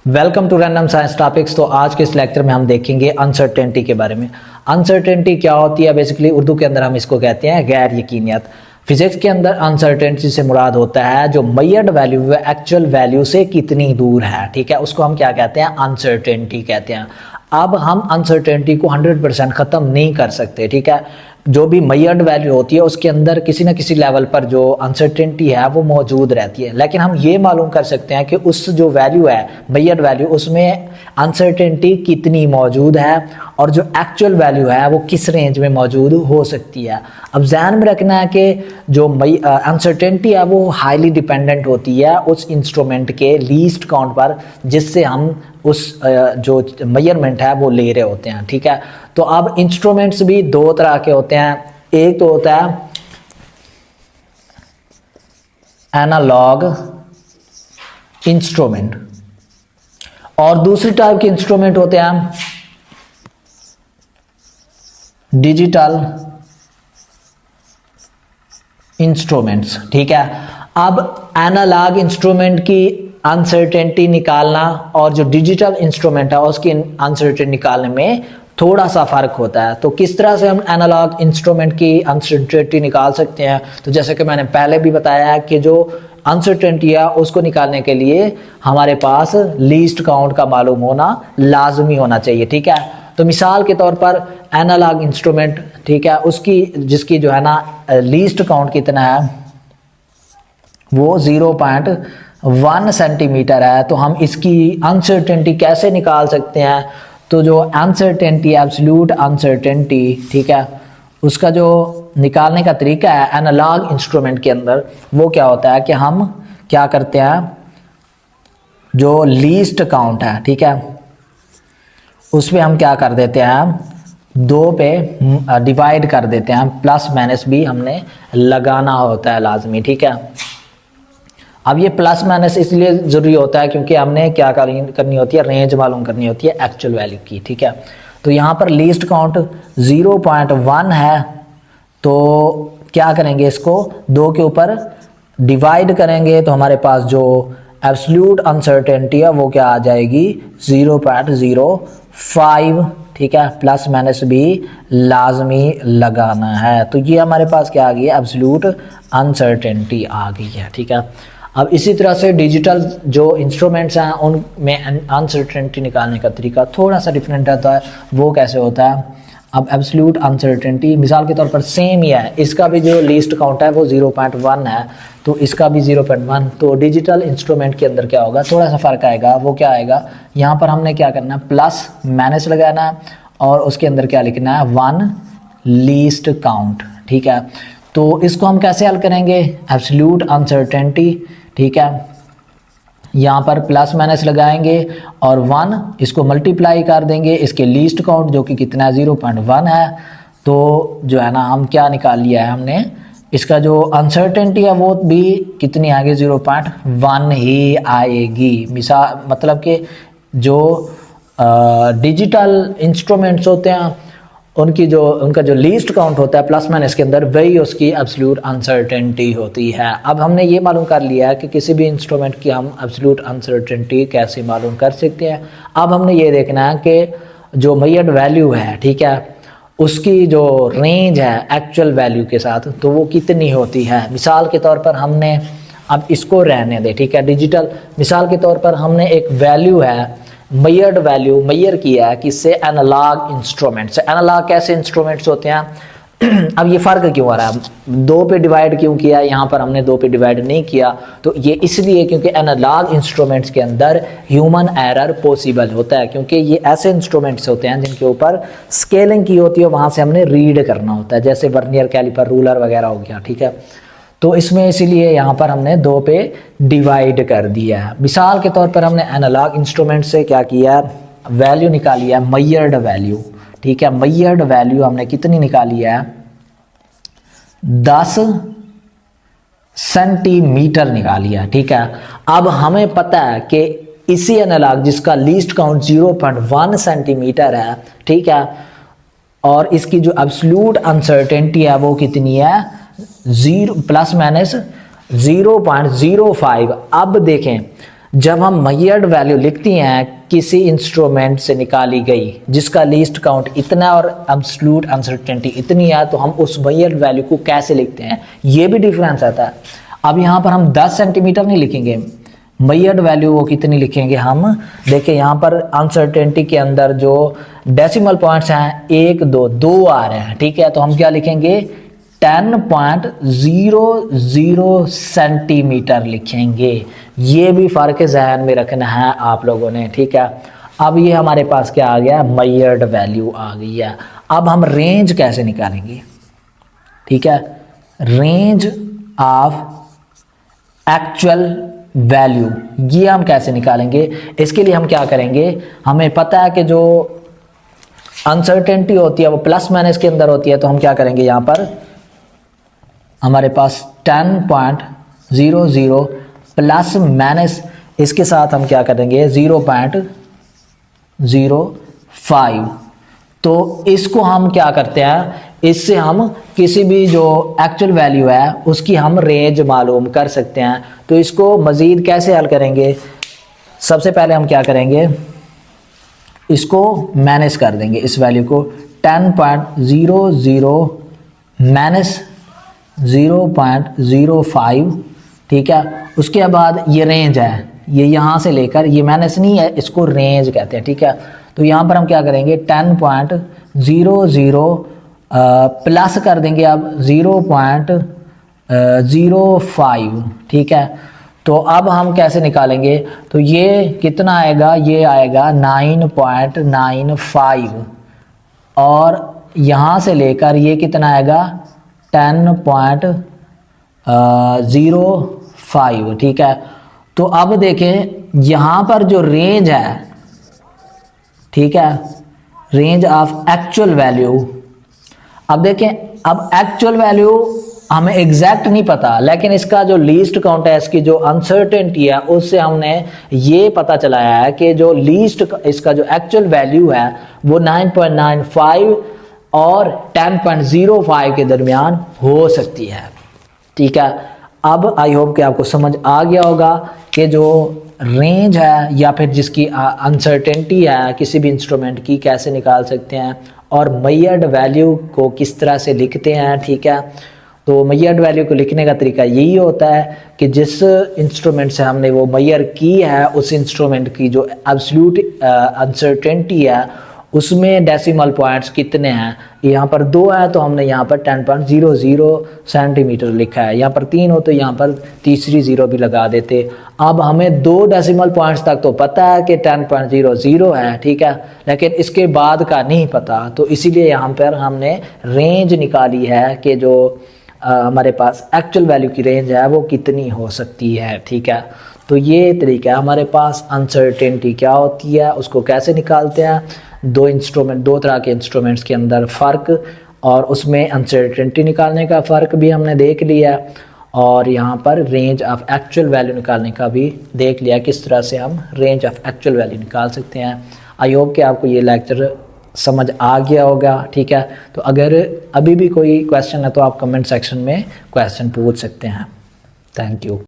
Welcome to random science topics. तो आज के इस लेक्चर में हम देखेंगे अनसर्टेनिटी के बारे में। अनसर्टेनिटी क्या होती है? बेसिकली उर्दू के अंदर हम इसको कहते हैं गैर यकीनियत। फिजिक्स के अंदर अनसर्टेनिटी से मुराद होता है जो मेजर्ड वैल्यू है एक्चुअल वैल्यू से कितनी दूर है, ठीक है, उसको हम क्या कहते हैं? अनसर्टेनिटी कहते हैं। अब हम अनसर्टेनिटी को 100% ख़त्म नहीं कर सकते, ठीक है। जो भी मेजर्ड वैल्यू होती है उसके अंदर किसी न किसी लेवल पर जो अनसर्टेनिटी है वो मौजूद रहती है, लेकिन हम ये मालूम कर सकते हैं कि उस जो वैल्यू है मेजर्ड वैल्यू उसमें अनसर्टेनिटी कितनी मौजूद है और जो एक्चुअल वैल्यू है वो किस रेंज में मौजूद हो सकती है। अब ध्यान में रखना है कि जो अनसर्टेनिटी है वो हाईली डिपेंडेंट होती है उस इंस्ट्रूमेंट के लीस्ट काउंट पर जिससे हम उस जो मेजरमेंट है वो ले रहे होते हैं, ठीक है। तो अब इंस्ट्रूमेंट्स भी दो तरह के होते हैं। एक तो होता है एनालॉग इंस्ट्रूमेंट और दूसरी टाइप के इंस्ट्रूमेंट होते हैं डिजिटल इंस्ट्रूमेंट्स, ठीक है। अब एनालॉग इंस्ट्रूमेंट की अनसर्टेनिटी निकालना और जो डिजिटल इंस्ट्रूमेंट है उसकी अनसर्टेनिटी निकालने में थोड़ा सा फर्क होता है। तो किस तरह से हम एनालॉग इंस्ट्रूमेंट की अनसर्टेनिटी निकाल सकते हैं? तो जैसे कि मैंने पहले भी बताया है कि जो अनसर्टेनिटी है उसको निकालने के लिए हमारे पास लीस्ट काउंट का मालूम होना लाजमी होना चाहिए, ठीक है। तो मिसाल के तौर पर एनालॉग इंस्ट्रूमेंट, ठीक है, उसकी जिसकी जो है ना लीस्ट काउंट कितना है वो 0.1 सेंटीमीटर है। तो हम इसकी अनसर्टेनिटी कैसे निकाल सकते हैं? तो जो अनसर्टेनिटी एब्सोल्यूट अनसर्टेनिटी, ठीक है, उसका जो निकालने का तरीका है एनालॉग इंस्ट्रूमेंट के अंदर वो क्या होता है कि हम क्या करते हैं, जो लीस्ट काउंट है, ठीक है, उसमें हम क्या कर देते हैं 2 पे डिवाइड कर देते हैं। प्लस माइनस भी हमने लगाना होता है लाजमी, ठीक है। अब ये प्लस माइनस इसलिए ज़रूरी होता है क्योंकि हमने क्या करनी होती है, रेंज मालूम करनी होती है एक्चुअल वैल्यू की, ठीक है। तो यहाँ पर लीस्ट काउंट 0.1 है, तो क्या करेंगे, इसको 2 के ऊपर डिवाइड करेंगे तो हमारे पास जो एब्सोल्यूट अनसर्टेनिटी है वो क्या आ जाएगी 0.05, ठीक है। प्लस माइनस भी लाजमी लगाना है। तो ये हमारे पास क्या आ गई है, एब्सोल्यूट अनसर्टेनिटी आ गई है, ठीक है। अब इसी तरह से डिजिटल जो इंस्ट्रूमेंट्स हैं उनमें अनसर्टेनिटी निकालने का तरीका थोड़ा सा डिफरेंट रहता है। वो कैसे होता है? अब एब्सोल्यूट अनसर्टेनिटी मिसाल के तौर पर सेम ही है, इसका भी जो लीस्ट काउंट है वो 0.1 है, तो इसका भी 0.1। तो डिजिटल इंस्ट्रूमेंट के अंदर क्या होगा, थोड़ा सा फ़र्क आएगा। वो क्या आएगा, यहाँ पर हमने क्या करना है, प्लस माइनस लगाना है और उसके अंदर क्या लिखना है 1 लीस्ट काउंट, ठीक है। तो इसको हम कैसे हल करेंगे, एब्सोल्यूट अनसर्टेनिटी, ठीक है, यहाँ पर प्लस माइनस लगाएंगे और 1 इसको मल्टीप्लाई कर देंगे इसके लीस्ट काउंट जो कि कितना है 0.1 है। तो जो है ना हम क्या निकाल लिया है हमने, इसका जो अनसर्टेनिटी है वो भी कितनी आएगी 0.1 ही आएगी। मिसाल मतलब कि जो डिजिटल इंस्ट्रूमेंट्स होते हैं उनका जो लीस्ट काउंट होता है प्लस माइनस के अंदर वही उसकी एब्सोल्यूट अनसर्टेनिटी होती है। अब हमने ये मालूम कर लिया है कि किसी भी इंस्ट्रूमेंट की हम एब्सोल्यूट अनसर्टेनिटी कैसे मालूम कर सकते हैं। अब हमने ये देखना है कि जो मेजर्ड वैल्यू है, ठीक है, उसकी जो रेंज है एक्चुअल वैल्यू के साथ तो वो कितनी होती है। मिसाल के तौर पर हमने अब इसको रहने दे, ठीक है, डिजिटल मिसाल के तौर पर हमने एक वैल्यू है मेजर्ड वैल्यू मेजर किया है किससे, एनालॉग इंस्ट्रूमेंट से। एनालॉग कैसे इंस्ट्रूमेंट्स होते हैं अब ये फ़र्क क्यों आ रहा है, 2 पे डिवाइड क्यों किया, यहाँ पर हमने 2 पे डिवाइड नहीं किया, तो ये इसलिए क्योंकि एनालॉग इंस्ट्रूमेंट्स के अंदर ह्यूमन एरर पॉसिबल होता है, क्योंकि ये ऐसे इंस्ट्रूमेंट्स होते हैं जिनके ऊपर स्केलिंग की होती है, वहाँ से हमने रीड करना होता है, जैसे वर्नियर कैलिपर, रूलर वगैरह हो गया, ठीक है। तो इसमें इसीलिए यहाँ पर हमने 2 पे डिवाइड कर दिया है। मिसाल के तौर पर हमने एनालॉग इंस्ट्रूमेंट से क्या किया, वैल्यू निकाली है मेजर्ड वैल्यू, ठीक है। मेजर्ड वैल्यू हमने कितनी निकाली है 10 सेंटीमीटर निकाली है, ठीक है। अब हमें पता है कि इसी एनालॉग जिसका लीस्ट काउंट 0.1 सेंटीमीटर है, ठीक है, और इसकी जो एब्सोल्यूट अनसर्टेनिटी है वो कितनी है 0 प्लस माइनस 0.05। अब देखें जब हम मेजर्ड वैल्यू लिखती हैं किसी इंस्ट्रूमेंट से निकाली गई जिसका लीस्ट काउंट इतना और एब्सोल्यूट अनसर्टेनिटी इतनी है, तो हम उस मेजर्ड वैल्यू को कैसे लिखते हैं, ये भी डिफरेंस आता है। अब यहाँ पर हम 10 सेंटीमीटर नहीं लिखेंगे, मेजर्ड वैल्यू वो कितनी लिखेंगे हम। देखिए यहाँ पर अनसर्टेनिटी के अंदर जो डेसिमल पॉइंट्स हैं 1 2 2 आ रहे हैं, ठीक है, तो हम क्या लिखेंगे 10.00 सेंटीमीटर लिखेंगे। ये भी फर्क जहन में रखना है आप लोगों ने, ठीक है। अब ये हमारे पास क्या आ गया, मेजर्ड वैल्यू आ गई है। अब हम रेंज कैसे निकालेंगे, ठीक है, रेंज ऑफ एक्चुअल वैल्यू ये हम कैसे निकालेंगे। इसके लिए हम क्या करेंगे, हमें पता है कि जो अनसर्टेनिटी होती है वो प्लस माइनस के अंदर होती है, तो हम क्या करेंगे, यहाँ पर हमारे पास 10.00 प्लस माइनस इसके साथ हम क्या करेंगे 0.05। तो इसको हम क्या करते हैं, इससे हम किसी भी जो एक्चुअल वैल्यू है उसकी हम रेंज मालूम कर सकते हैं। तो इसको मज़ीद कैसे हल करेंगे, सबसे पहले हम क्या करेंगे, इसको माइनस कर देंगे इस वैल्यू को 10.00 माइनस 0.05, ठीक है। उसके बाद ये रेंज है, ये यहाँ से लेकर, ये माइनस नहीं है, इसको रेंज कहते हैं, ठीक है। तो यहाँ पर हम क्या करेंगे 10.00 प्लस कर देंगे अब 0.05, ठीक है। तो अब हम कैसे निकालेंगे, तो ये कितना आएगा, ये आएगा 9.95 और यहाँ से लेकर ये कितना आएगा 10.05, ठीक है। तो अब देखें यहाँ पर जो रेंज है, ठीक है, रेंज ऑफ एक्चुअल वैल्यू। अब देखें, अब एक्चुअल वैल्यू हमें एग्जैक्ट नहीं पता, लेकिन इसका जो लीस्ट काउंट है, इसकी जो अनसर्टेनिटी है, उससे हमने ये पता चलाया है कि जो लीस्ट इसका जो एक्चुअल वैल्यू है वो 9.95 और 10.05 के दरमियान हो सकती है, ठीक है। अब आई होप कि आपको समझ आ गया होगा कि जो रेंज है या फिर जिसकी अनसर्टेनिटी है किसी भी इंस्ट्रूमेंट की कैसे निकाल सकते हैं और मेजर्ड वैल्यू को किस तरह से लिखते हैं, ठीक है। तो मेजर्ड वैल्यू को लिखने का तरीका यही होता है कि जिस इंस्ट्रूमेंट से हमने वो मेजर की है उस इंस्ट्रूमेंट की जो एब्सोल्यूट अनसर्टेनिटी है उसमें डेसिमल पॉइंट्स कितने हैं। यहाँ पर 2 है तो हमने यहाँ पर 10.00 सेंटीमीटर लिखा है, यहाँ पर 3 हो तो यहाँ पर तीसरी 0 भी लगा देते। अब हमें 2 डेसिमल पॉइंट्स तक तो पता है कि 10.00 है, ठीक है, लेकिन इसके बाद का नहीं पता, तो इसीलिए यहाँ पर हमने रेंज निकाली है कि जो हमारे पास एक्चुअल वैल्यू की रेंज है वो कितनी हो सकती है, ठीक है। तो ये तरीका है हमारे पास। अनसर्टेनिटी क्या होती है, उसको कैसे निकालते हैं, दो तरह के इंस्ट्रूमेंट्स के अंदर फ़र्क, और उसमें अनसर्टेनिटी निकालने का फ़र्क भी हमने देख लिया, और यहाँ पर रेंज ऑफ एक्चुअल वैल्यू निकालने का भी देख लिया, किस तरह से हम रेंज ऑफ एक्चुअल वैल्यू निकाल सकते हैं। आई होप कि आपको ये लेक्चर समझ आ गया होगा, ठीक है। तो अगर अभी भी कोई क्वेश्चन है तो आप कमेंट सेक्शन में क्वेश्चन पूछ सकते हैं। Thank you.